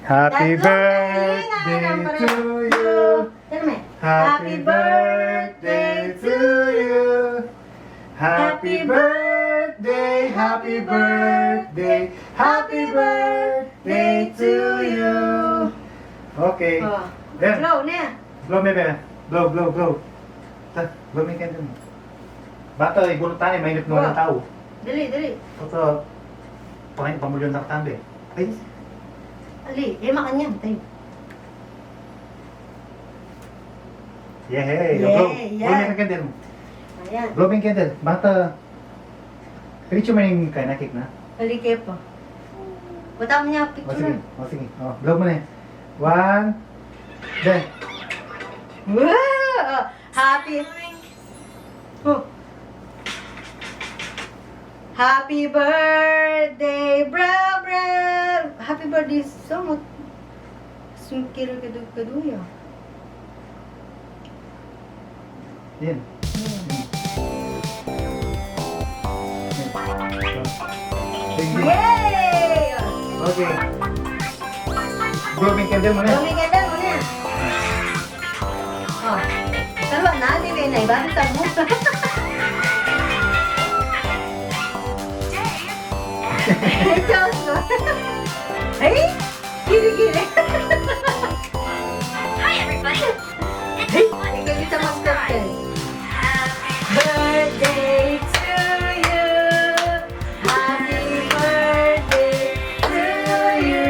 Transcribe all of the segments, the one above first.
Happy birthday to you. Happy birthday to you. Happy birthday, happy birthday, happy birthday to you. Okay. Then, Blow na. blow me ba? Blow, blow, blow. Blow me candle. Bata, ibulot tayo, mainit mo ng tao. Dali, dali. Ito, pamulyon na katambi. Ay, Ali, makan yan. Tayo. yeah, Yeah, blow. yeah. Blow me ng candle. Ayan. Blow me ng candle. Bata, picture mo yung kaya na cake na? Ali, kepo. Bata mo niya O picture sige, na. o sige. O, blow mo na yan. One, then. Wow! Happy. Oh. Happy birthday, bro, bro. Happy birthday so much. Sumkiro kadu ya. Yan. Yay! Okay. Blow me candle mo na. Lumigandang mo na. Oh. Kalwa na, di ba na iba sa mo. Diyos ko. Ay! Gili-gili. Hi everybody. It's Ay! one Ikaw yung sa mag-captain. Happy Birthday to you. Happy birthday to you.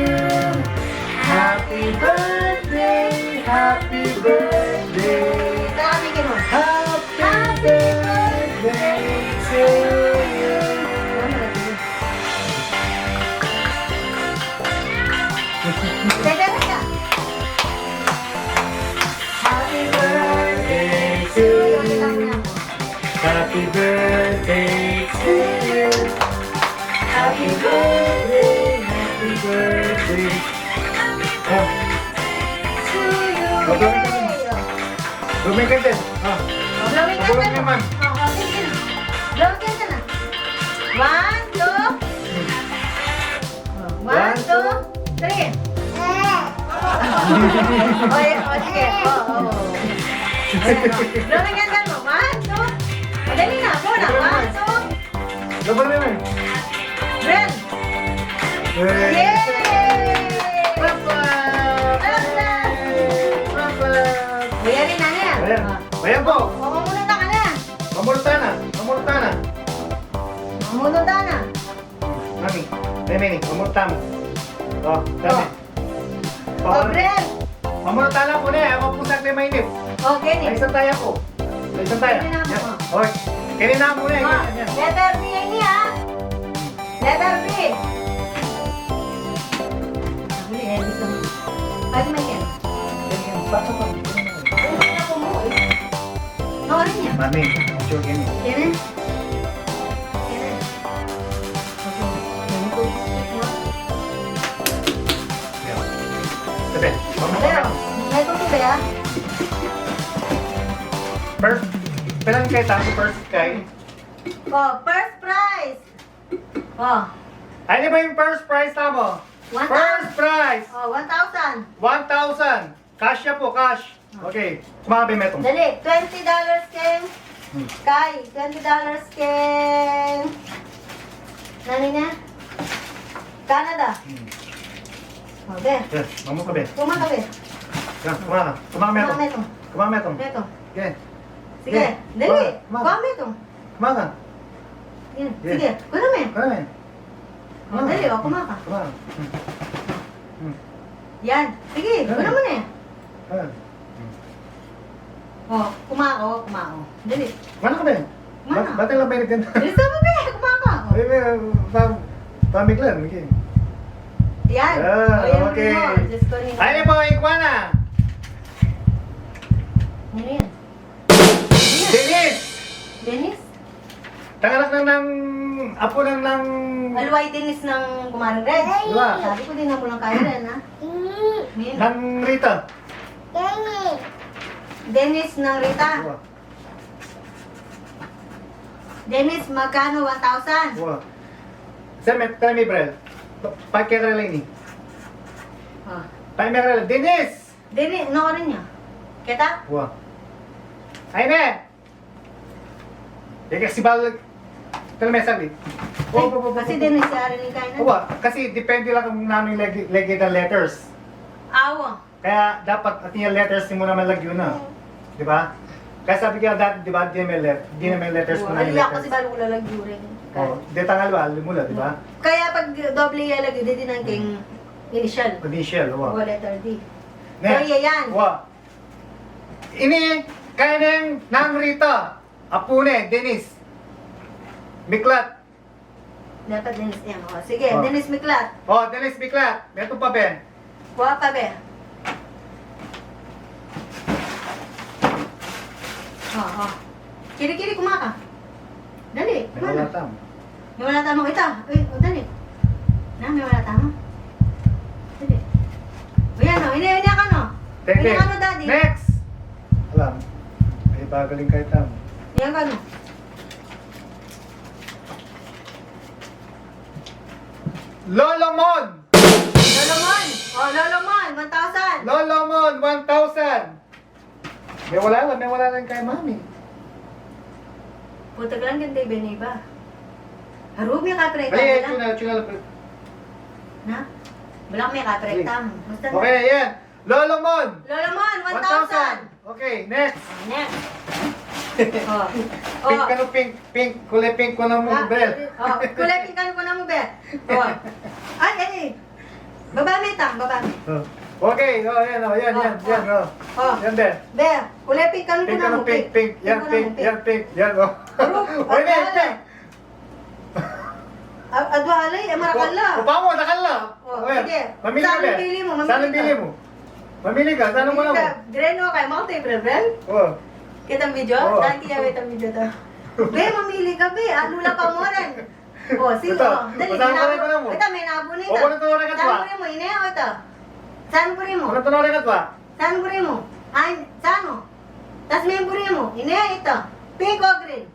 Happy birthday, happy birthday. Takamigin mo. Happy birthday to you. Teka, teka. Happy birthday to you. Happy birthday to you. Happy birthday Happy birthday. Oh, to you. Okay. Yay! blow me candle. Ah, Blowing ka Blowing na. naman. Oo, sige na. Blowing ka na. One, two. One, two, three. Oy, o sige. Oo. Blowing ka mo. One, two. Madali na. Muna. One, two. blow mo naman. Ren. Yay! Yay! Papa! Papa! Papa! Bayarin na niya. Ayan. Ayan po. Mamunod na ka na. Mamurtana. Mamurtana. Mamunod na. Mami. Mami. Mamurtana. Oh, dami. Oh, Ren. Mamurtana po na eh. Ako po sa mainit. Okay, May ni. isang taya po. May isang taya. Kinin na mo. Yan. Okay. Kinin na po na eh. Ah, Yan, yan. letter B ini ha. Letter B. Huli eh, gusto mo. Pag may yan. Yan, yan. Basta pa. Ano na po mo eh. Nakarin niya. Mami. Sure, yan. Yan eh. Yan eh. Okay. Yan po. Yan. Sabi. Mama Pero, ko. may tutubi ha. First. Pelang kay tayo first kay. Oh, first prize. Oh, Ano ba yung first prize na mo? 1,000. First prize. Oh, 1,000. 1,000. Cash ya po, cash. Okay. Sumabi mo itong. Dali, $20 ken. Kay, $20 ken. Nani na? Canada. Okay. Yes, mamo ka be. Kumakabi. Yan, kumaka. Kumaka mo itong. Kumakabi ito. Kumaka mo itong. Ito. Okay. Sige, Okay. dali. Kumaka. Kumakabi ito. Kumaka. Yan. Yeah. Sige, kunami. Kumaka. Oh, dali, oh, kumaka. Kumaka. Yan. Sige, Yeah. kuno mo na. Ah. Oh, kumako, kumako. Dali. Mana ka be? Mana? Ba't lang ba yung Dali sa mo, be. Kumaka. Ay, pamig lang. Okay. Yan. Ah, Oh, yan okay. mo. Just ko ni. Ay, po, iguana. Ano yan? Dennis! Dennis? Tanganak na ng apo lang ng... Alway Dennis ng Kumarang Red. Diba? Sabi ko din na mo lang kaya rin, ha? Yan. ng Rita. Dennis ng Rita. Diba? Dennis, magkano? 1,000? Diba? Sir, may brel. Pakira lang ni. Oh. Timer lang. Dennis! Dili, ano rin niya? Kita? Wah. Ay, ne! Ya kasi balag. Ito may sabi. Kasi din si Ari ni Kainan. Wah, kasi depende lang kung namin lagi ng letters. Awa. Kaya dapat at yung letters mo naman lagyo na. Di ba? Kaya sabi ko dati, di ba, di naman letters ko na yung Aliya ko si letters. Balo wala lang rin. Oh, di tangal ba? Mula, di ba? Kaya pag doble ilalagay, di din ang king initial. Initial, O wah. letter D. Ne, So, yan. wah. Ini, kaya nang Rita. Apune, Dennis. Miklat. Dapat Dennis yan. O, sige, Oh. Dennis Miklat. Oh, Dennis Miklat. Meto pa, Ben. Kuha pa, be. Oh. Kiri-kiri kumaka. Dali, May kumana. wala tam. May wala tamo kita. Uy, dali. Na, may wala tamo. Dali. O yan o, ini ka no. Teke. Ini ka no, daddy. Next. Alam. Ay, bagaling kayo tam. Yan ka no. Lolomon! Lolomon. O, Lolomon, 1,000. Lolomon, 1,000! May wala lang kay mami. Putag lang ganda yung ba? Harubi ka preta Ay, lang. chunal. Na? Wala may kapreta mo. Basta na. Okay, yan. Lolomon! Lolomon, 1,000. Okay, next. Next. Pink ka no, pink. Kulay pink ko na mo, Bel. Kulay pinkan ko na mo, Be. Ay. Babami tang, babami. Okay, yan. Yan, Bel. Be, kulay pinkan ko Pink ka na no, mo, pink. Yan, pink. Yan, oh. Oy, pink. Adwalay, marakala. Upa mo, nakala. Sige. Mamili Saan ka, ang pili mo? Saan ang pili mo? Mamili ka, saan ang mo? Greno kay mga tayo, Brel. Oh. Kitang video? Oo. Saan kaya kitang video to? Be, mamili ka, Be. Lula pa mo rin. O, sige. Ito. Dali, Saan mo rin ko na mo? Ito, may nabo na ito. O, kung ito rin ka Saan ba? mo rin mo? Ine, o ito. Saan mo rin mo? Ano tunorin ka ba? Saan mo rin mo? Ay, saan mo? Tapos may buri mo. Ine, ito. Pink o green?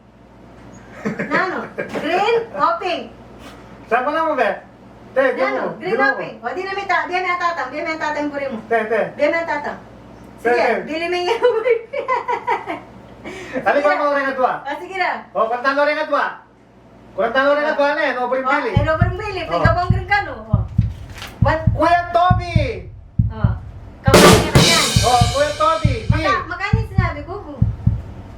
Nano? Green o pink? Saan ko na mo, Be? Te, Nano? Green o pink? O, di na may tatang. Di na may tatang buri mo. Te. Di na may tatang. Sige, Te. bili mo yung buri. Ano ko mo rin ka ba? Sige na. O, kung tano rin ka ba? Kung tano rin ka ba na, no, bring pili. Ano ba yung bili? Pink Oh. o green ka, no? What? Kuya Toby! Kapag na yan. O, Kuya Toby! Di! Magkano yung sinabi ko?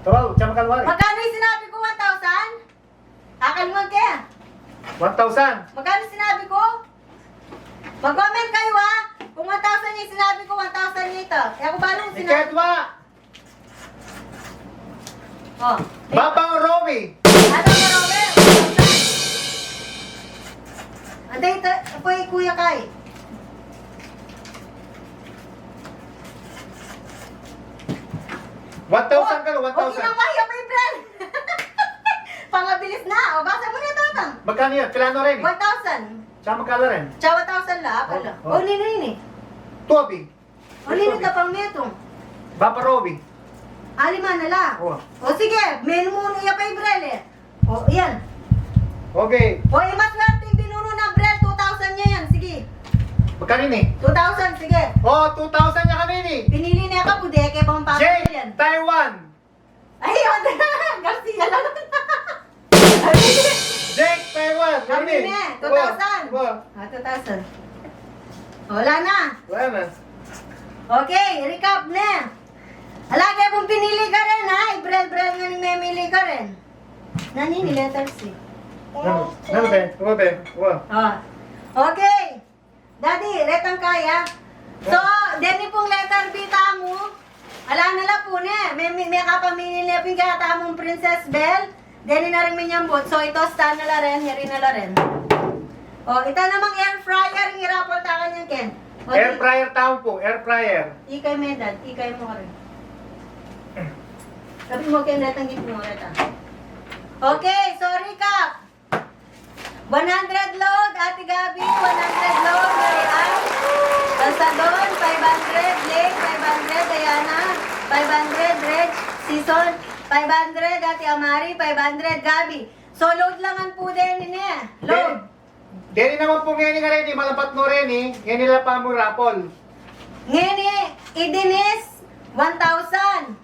Tawaw, tsama kalwari. Magkano yung sinabi ko? 1,000? Akalimag kaya. 1,000. Magkano sinabi ko? Mag-comment kayo ha! Kung 1,000 yung sinabi ko, 1,000 nito. Kaya kung paano yung sinabi Iketwa! Oh. Babang Romy! Ano ka, Robert? 1,000. Anday, po Kuya Kai. One thousand ka, Huwag 1,000. kinamaya, my friend! Pangabilis na. O, basa mo na tatang. Magkano yan? Pilano rin. 1,000. Tsaka magkano rin. Tsaka 1,000 la, pala. Oh. O, nini. Toby. O, nini ka pang metong. Baba Romy. Alima na la. Oh. O, sige. Menu mo niya pa yung brel eh. O, yan. Okay. O, imaswerte yung binuno ng brel. 2,000 niya yan. Sige. Magkano ni? 2,000, sige. Oh, 2,000 niya kanini. Pinili niya ka, pudeke pang papel yan. Jake, Taiwan. Ay, yun. Garcia lang. Jake, Taiwan. Kami Kanini. na, 2,000. Wah. 2,000. Wala na. Wala na. Okay, recap na. Alagay kung pinili ka rin, ha? Brel-brel nga may memili ka rin. Nanini, letter C. Ano be? Ano be? Wah. Oh. Okay. Daddy, retang kaya. So, deni pong letter B tamo. Ala na la po ne. May kapamili na ping kaya tamong Princess Belle. Deni na rin minyambot. So, ito stand na la rin. Hiri na la rin. O, ito namang air fryer. Hirapol takan yan, Ken. O, Air fryer tao po. Air fryer. Ikay medad. Ikay mo ka rin. Sabi mo kayo netang git mo retang. Okay, sorry Kap. 100 load, Ate Gabi, 100 load, Marian. Balsadon, 500, Blake, 500, Diana, 500, Reg, Season, 500, Ate Amari, 500, Gabi. So, load langan po din, Load. Deni naman po ngayon nga rin, malapat mo rin eh. Ngayon nila pa mo rapol. Ngeni, Idinis, 1,000.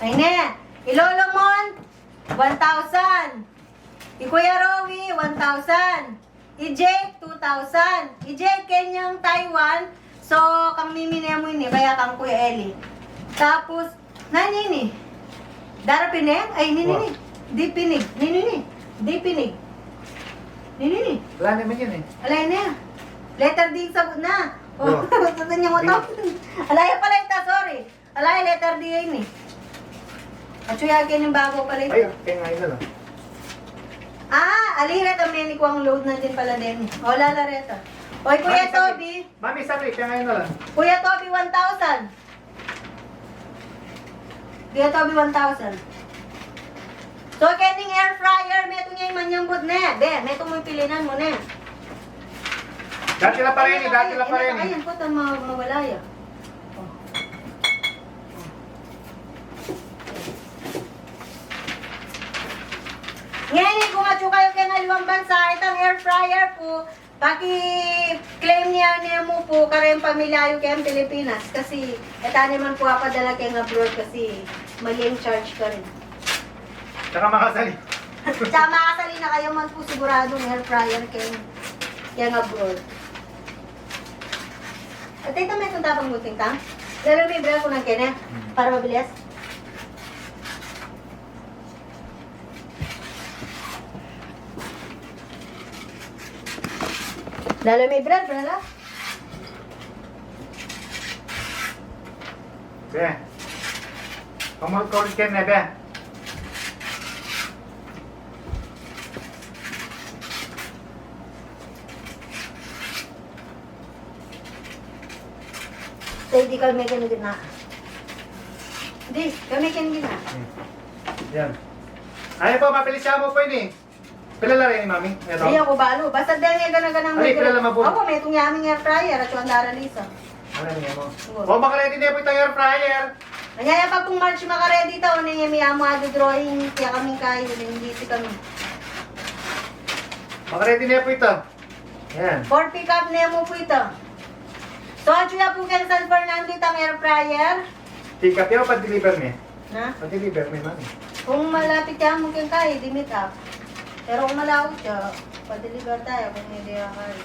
Ayun Ilolomon, 1,000. Ikuya Rowi, 1,000. Ijay, 2,000. Ijay, Kenyang Taiwan. So, kang mimini mo ini, kaya kang Kuya Eli. Tapos, nini. Darapineng? Ay, nini. Di pinig. Nini. Di pinig. Nini. Wala naman yun eh. Alay na. Letter D sabot na. Oh. Saan niya mo to? Alay pala ito, sorry. Alay, letter D yun eh. At suyagin yung bago pala Ay, ito. kaya ngayon na lang. Aliret ang meni ko ang load na din pala din. O, lalareta. Oy, Kuya Mami, Toby. Mami, sabi, kaya ngayon na lang. Kuya Toby, 1,000. Kuya Toby, 1,000. So, kening air fryer, meto niya yung manyambot na. Be, meto mo yung pilinan mo na. Dati lang pa rin eh, dati lang pa rin eh. Ayan, po, ito mawala yan. Ngayon, kung atyo kayo kaya nga liwang bansa, itang air fryer po, paki-claim niya mo po, kareng pamilya yung kayang Pilipinas. Kasi, eta naman po apadala kayong abroad kasi mali yung charge ka rin. Tsaka makasali. Tsaka makasali na kayo man po siguradong air fryer kayong abroad. At ito may itong tapang buting tang. Pero may brel ko ng kene, para mabilis. Lalo may bread, brala. Be. Kamu kau ikan na, be. So, hindi kami ganun gina. Hindi, kami ganun gina. Yan. Ayaw po, mabilis siya mo po yun eh. Pilala rin ni Mami. Ito. Hindi ako balo. Basta dahil nga ganang Ay, kilala mo po. Ako, may itong yaming air fryer at yung andara lisa. Ano niya mo? O, baka ready na po itong air fryer. Kanya pag kung March makaredy ta, ano yung may amo ado drawing, kaya kaming kayo, hindi si kami. Baka ready na po ito. Yan. For pick up na mo po ito. So, at yung po kay San Fernando itang air fryer. Pick up yun, pa-deliver niya. Na? Pa-deliver niya, Mami. Kung malapit ka mo kayong kayo, di meet up. Pero kung malaw siya, pa-deliver tayo kung hindi kayo.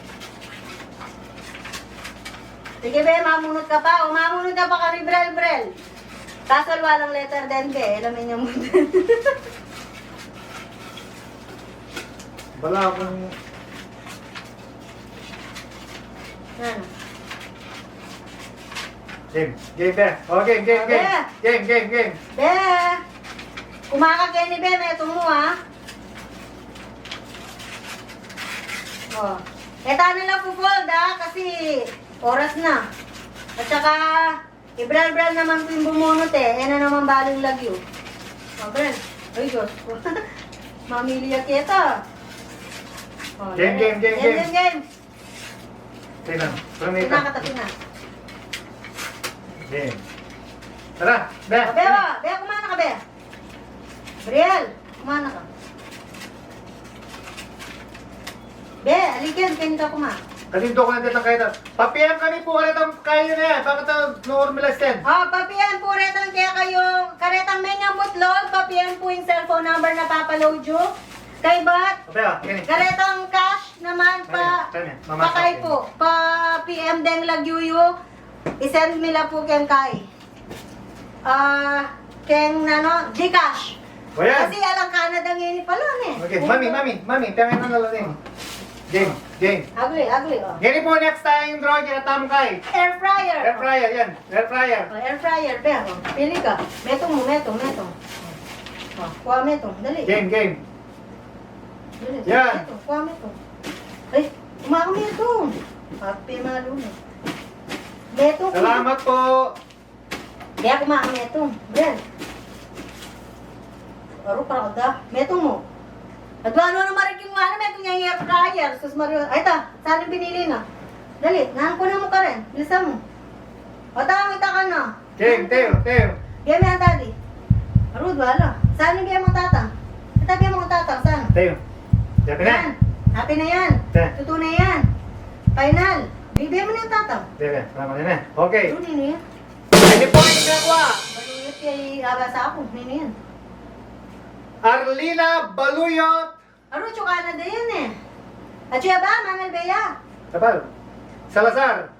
Sige be, mamunod ka pa. O mamunod ka pa ka ni Brel. Kaso walang letter din be. Alamin niyo mo din. Wala akong... Ano? Game, be. O, game. Game. Be! Kumakagay ni Be, may mo ha. Oh. Eta na lang po ha, kasi oras na. At saka, ibral-bral naman po yung bumunot eh. Yan na naman baling lagyo. Oh, Bral. Ay, Diyos. Mamili ya kita. Oh, Game. Game. Tingnan, pramita. Pinakatapi na. Game. Tara, be. Oh, Be, Be, kumana ka, Be. Briel, kumana ka. Be, alikin, kayo ka kuma. Kalinto ko na dito kayo. Papiyam kami po ulit ang kayo na yan. Bakit ito normalize din? Oh, papian po retang kaya kayo, karetang may nga mutlog, papian po yung cellphone number na papaload nyo. Kay Bat, Be, gini. karetang cash naman pa, Kani, pa kay po, pa PM deng lagyuyo, isend nila po keng kay. Keng ano, Gcash. O yan. Kasi alang Canada ngayon pala eh. Okay, mami, piangin na lang. Game. Ugly, oh. Gini po next time drawing yung tam kay. Air fryer. Air fryer, yan. Air fryer. Oh, air fryer, be. Oh. Pili ka. Metong. Oh, kuha metong. Dali. Game. Dali. Yan. Metong, kuha metong. Ay, umakam metong. Happy malun. Metong. Salamat po. Di ako umakam metong. Brel. Aro para ko da. Metong mo. At ano naman rin yung ano, metong yung air fryer. Sus Mario. Ay ta, saan yung binili na? Dali, nahan ko na mo ka rin. Bilisan mo. O tama, ka na. Game, Teo. Game yan, daddy. Arud, wala. Saan yung game mo tatang? Ito game mo tatang, saan? Teo. Diyan na. Yan. Happy na yan. Te. Totoo na yan. Final. Bibigyan mo na yung tataw. Sige, tama na yan. Okay. Ano nino yan? Hindi po yung ginagawa. Baluyot kay abasa ako. Nino yan? Arlina Baluyot. Arucho Canada yan eh. At siya ba, Manuel Bea? Tapal. Salazar.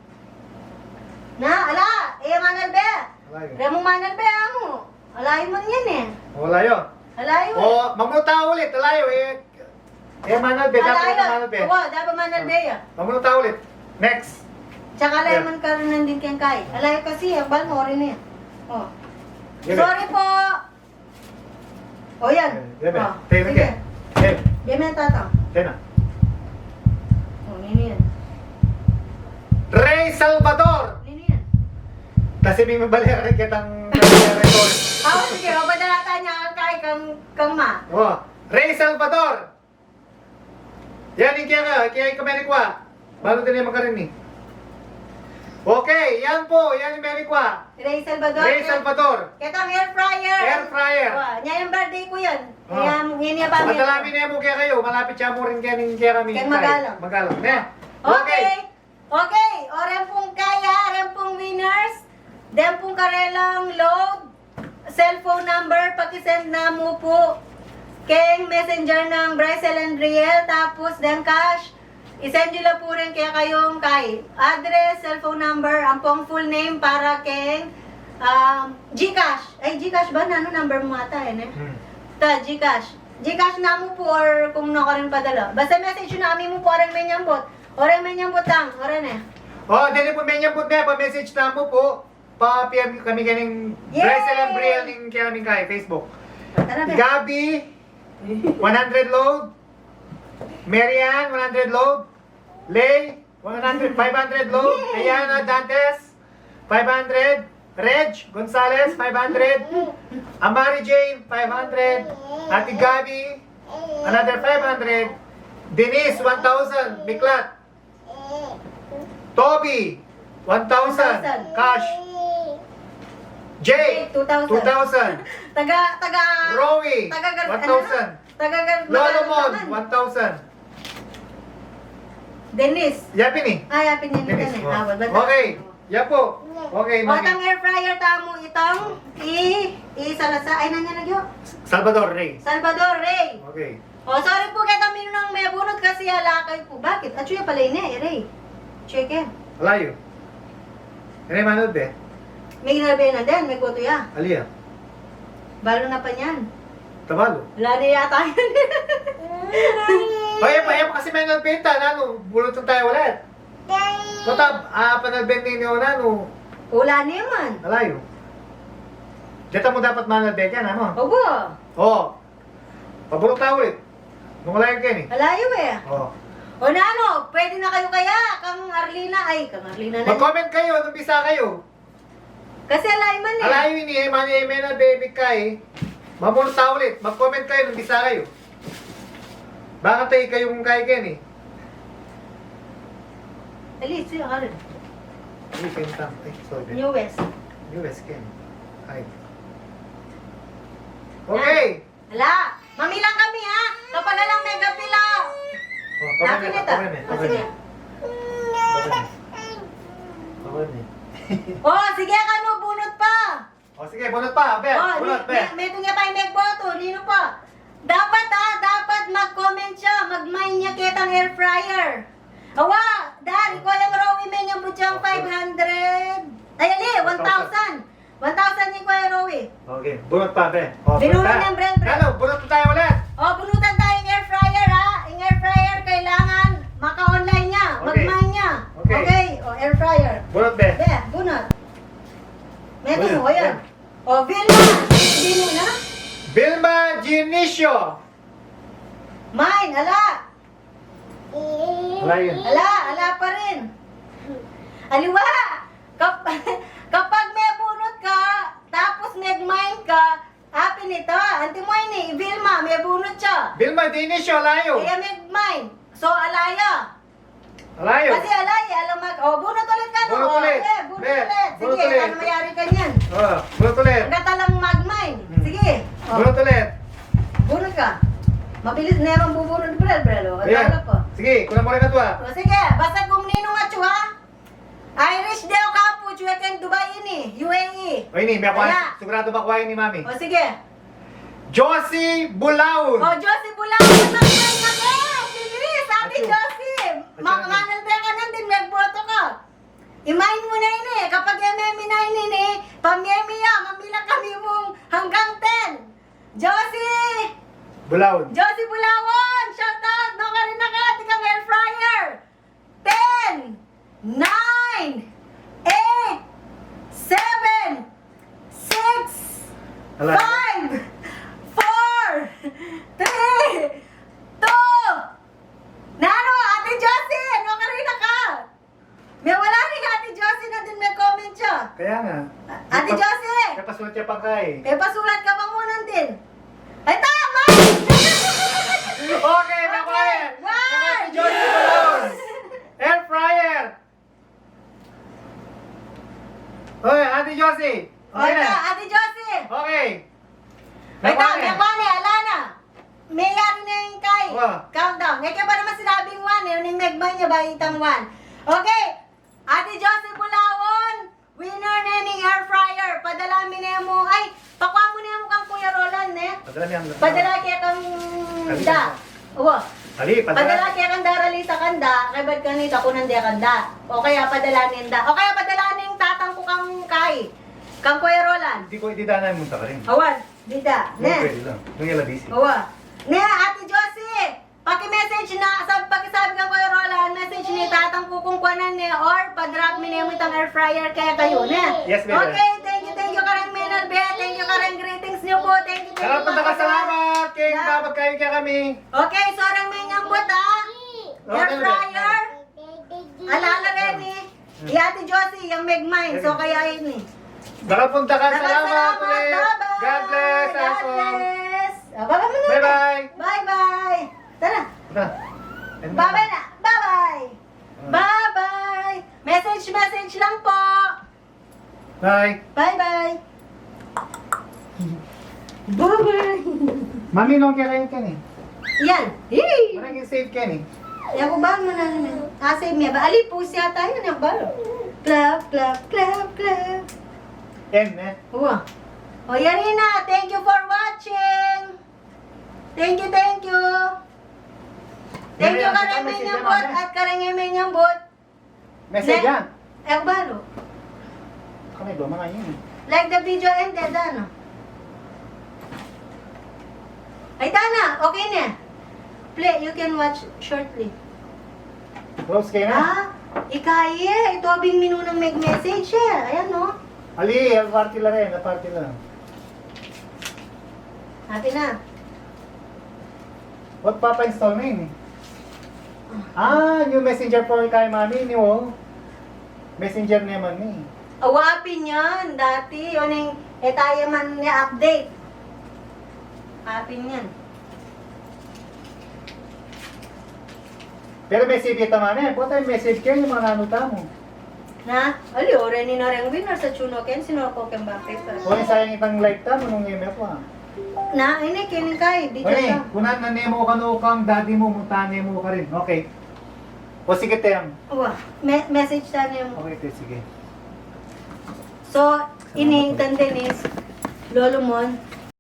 Na, ala, Manuel Bea. Alayo. Remong Manuel Bea mo. Alayo man yan eh. Walayo. Alayo eh. O, mamuta ulit. Alayo eh. Manuel Be. Dapat na Manuel Be. Oo, dapat Manuel Bea. Mamuta ulit. Next. Tsaka alayo man karoon din kayang kay. Alayo kasi, ang bal mo rin eh. Oh. Give it. Sorry po. O yan. Give it. Oh, Take it sige. again. Give. Bigyan mo yung tataw. Yan na. Oh, nino yan. Ray Salvador. Nino yan. Kasi may mabalera rin kitang record. Ako sige, mapadalata niya ang kay kang ma. Oh, Ray Salvador. Yan yung kaya Menikwa. Bago din yung makarinig. Okay, yan po. Yan yung Menikwa. Ray Salvador. Ray Salvador. Ketang air fryer. Air fryer. Oh, niya yung birthday ko yan. Oh. Yan niya ba? Madalami na mo kaya kayo. Malapit siya mo rin kaya kami. Kaya Magalang. Magalang. Ne? Okay. Okay. O, rin pong kaya, rin pong winners. Den pong karelang load. Cellphone number, pakisend na mo po. Keng messenger ng Brycel and Riel. Tapos, den cash. I-send nyo lang po rin kaya kayong kay address, cellphone number, ang pong full name para keng Gcash. Ay, Gcash ba? Ano number mo ata eh? Gcash. Gcash na mo po or kung naka rin padala. Basta message yun namin mo po oran may nyambot. Oran may nyambot lang. Oran eh. Oh, dili po may nyambut na. Pa-message na mo po. Pa-PM kami kaning Yay! Brycel and Briel ng kaya namin kay Facebook. Tara be. Gabi, 100 load. Marian, 100 load. Lay, 500 load. Ayana Dantes, 500. Reg Gonzalez, 500. Amari Jane, 500. Ate Gabi, another 500. Denise, 1,000. Miklat. Toby, 1,000. Cash. Jay, 2,000. 2,000. Taga Rowie, taga 1,000. Taga Lolomon, 1,000. Dennis. Yapin eh. Ay, apin niya Dennis. nito Oh. eh. Awal Okay. Yapo. Okay, O, mami. tang air fryer tamo itong salasa. Ay, nanya nagyo. Salvador Rey. Salvador Ray. Okay. O, sorry po kaya kami nung may bunot kasi halakay po. Bakit? At siya pala yun eh, Ray. Check eh. Alayo. Ano yung manood be? May ginagawa na din, may kuto ya. Alia. Balo na pa niyan. Tabalo. Wala na yata yun. Paya pa kasi may nalbenta na no. Bulutong tayo ulit. Totab, panalbenta niyo na no. Wala na yaman. Alayo. Dito mo dapat manalbenta yan, ano? Obo. Oo. Pabulong tayo ulit. Nung alayo kayo eh. Malayo eh. Oo. O na ano, pwede na kayo kaya, kang Arlina. Ay, kang Arlina na. Mag-comment kayo, nung bisa kayo. Kasi alay man eh. Alayo ni Emmanuel Mena Baby Kai. Mabulong tayo ulit. Mag-comment kayo, nung bisa kayo. Baka tayo kayong kaya kayo eh. Alis, siya ka rin. Ay, kentang. Ay, sorry. New West. US Ken. Ay. Okay. Hala, mamilang kami ha. Kapag alang mega pila. Oh, Nakin ito. O, sige. Oh, sige ka no, bunot pa. O sige, bunot pa. Be, Oh, bunot, be. may tunga pa yung megboto. Nino pa. Dapat dapat mag-comment siya. Mag-mine niya kitang air fryer. Awa, dari ko yung Rowie may niyang butyang 500. Ay, ali, 1,000. 1,000 yung Kuya Rowie. Okay, bunot pa, be. O, Binunot bunot pa. niyang brand. Ano, bunot na tayo ulit. Oh, bunutan tayo yung air fryer ha. Yung air fryer kailangan maka-online niya. Okay. Mag-mine niya. Okay. Okay. Oh, air fryer. Bunot, be. Be, bunot. Meto Bunot, mo, ayan. be. Oh, Vilma. Hindi mo na. Vilma Ginicio. Mine, ala. Wala yun. Ala pa rin. Aliwa. Kapag may bunot ka, tapos nag-mine ka, happy nito. Anti mo ini, Vilma, may bunot siya. Vilma Ginicio, alayo. Kaya nag-mine. So, alaya. Alayo. Kasi alaya, alam mag... Oh, bunot ulit ka no? Bunot Oh, ulit. eh, bunot Be, ulit. bunot Sige, ulit. ano mayari ka niyan? Oh, bunot ulit. Hanggat lang mag-mine. Sige. Oh, Bunot ulit. bunot ka. Mabilis na yung bubunot, brel. Oh, Ayan. tala po. rin na to ah. O sige, basta kung ninong at chua. Irish Deo Kapu, Chuekan Dubai ini, UAE. O ini, may Kaya. kuha. Sigurado ba kuhain ni Mami? O sige. Josie Bulaon. O, Josie Bulawan, mag-try na ka! Bilis, Ate Acho. Josie! Acho Mangal ka na din, magboto ka. Imain mo na ini, kapag ememi na ini, pamyemi ya, mamila kami mong hanggang 10. Josie! Bulaon. Josie Bulawan! Shout out! No ka rin na ka, tikang air fryer! 10, 9, 8, 7, 6, Hala. 5, 4, 3, 2, Nano, Ate Josie! Ano ka rin na ka? May wala rin Ate Josie na din may comment siya. Kaya nga. Ate Josie! May pasulat siya pang kay. May pasulat ka pa muna din. Ay, tama! Okay, nakuha eh. One! Nakuha si Josie Bulaon. Air fryer. Hoy, Ate Josie. Okay Okay, na. Ate Josie! Okay. Ay, Nakuha tama, na. nakuha na, ala na. May yari na yung kay. Wow. Countdown. May kaya pa naman sinabing 1, eh. Yung megmay niya ba itang 1. Okay. Ate Josie Bulaon, winner na yung air fryer. Padala mi na mo. Ay, pakwa mo na mo kang Kuya Roland, eh. Padala niya. Padala kaya kang Kali da. na. Uwa. Ali, Padala padala. kaya kang darali sa kanda, kay bad kanita ko nang kanda. O kaya padala ninda. O kaya padala ning tatang ko kang kay. Kang Kuya Roland. Hindi ko ididana yung munta ka rin. Awan, dida. No, Ne. pwede lang. Nung yala busy. Awa. Ne, Ate Josie. Paki-message na, pakisabi ka Kuya Roland, message ni tatang kukungkwanan ni or pa-drop mi na yung itang air fryer kaya kayo, ne? Yes, baby. Okay, thank you karang Menal Be. Thank you karang greetings niyo po. Thank you. Salamat punta ka, salamat. Kaya Yeah. dapat kayo kaya kami. Okay, so orang may nyambut air Okay, fryer. Alala rin ni Ate Josie, yung megmine. So kaya ini. Baka punta ka, Dapat salamat ulit. Bye-bye. God bless, God aso. bless. Bye-bye muna. Bye-bye. Bye-bye. Tara. Punta. Bye-bye na. Bye-bye. Bye-bye. Message lang po. Bye. Bye-bye. Bye-bye. Mami, nung kaya kayo Kenny. Yan. Hey. Parang yung save Kenny. Yan ko ba mo na naman? Save niya ba? Ali, pusi yata yun. Yan ba? Clap, clap, clap, clap. End, eh. Uwa. O, Yarina, thank you for watching. Thank you, thank you. Thank you, Yan, yan. karang Message may yan, bot mami. at karang may bot. Message Ne- yan. Balo. Kami, do mga yun. Like the video and then, ano? Ay, Tana, okay na. Play, you can watch shortly. Close kayo na. Ah, ikaye. Ito abing minunang mag-message eh. Ayan, no? Ali, party lang rin. Party lang. Happy na. What papa-install na yun eh? Ah, new messenger for kay mami ni oh. Messenger naman ni. Awapin yan. Dati, yun yung tayo man niya update. Apin yan. Pero message kita mami. Punta yung message kayo yung mga nanuta mo. Na, ali, ore ni na rin winner sa Chuno Ken, sinoko ken ba paper. O yung sayang itang lifetime nung email ko ah. Na, ini, kini kay, di O ni, ka. kunan na nemo ka no kang daddy mo, mutane mo ka rin. Okay. O sige Tem. Uwa, message ta niya mo. Okay, te, sige. So, ini, tanda ni, Lolo Mon,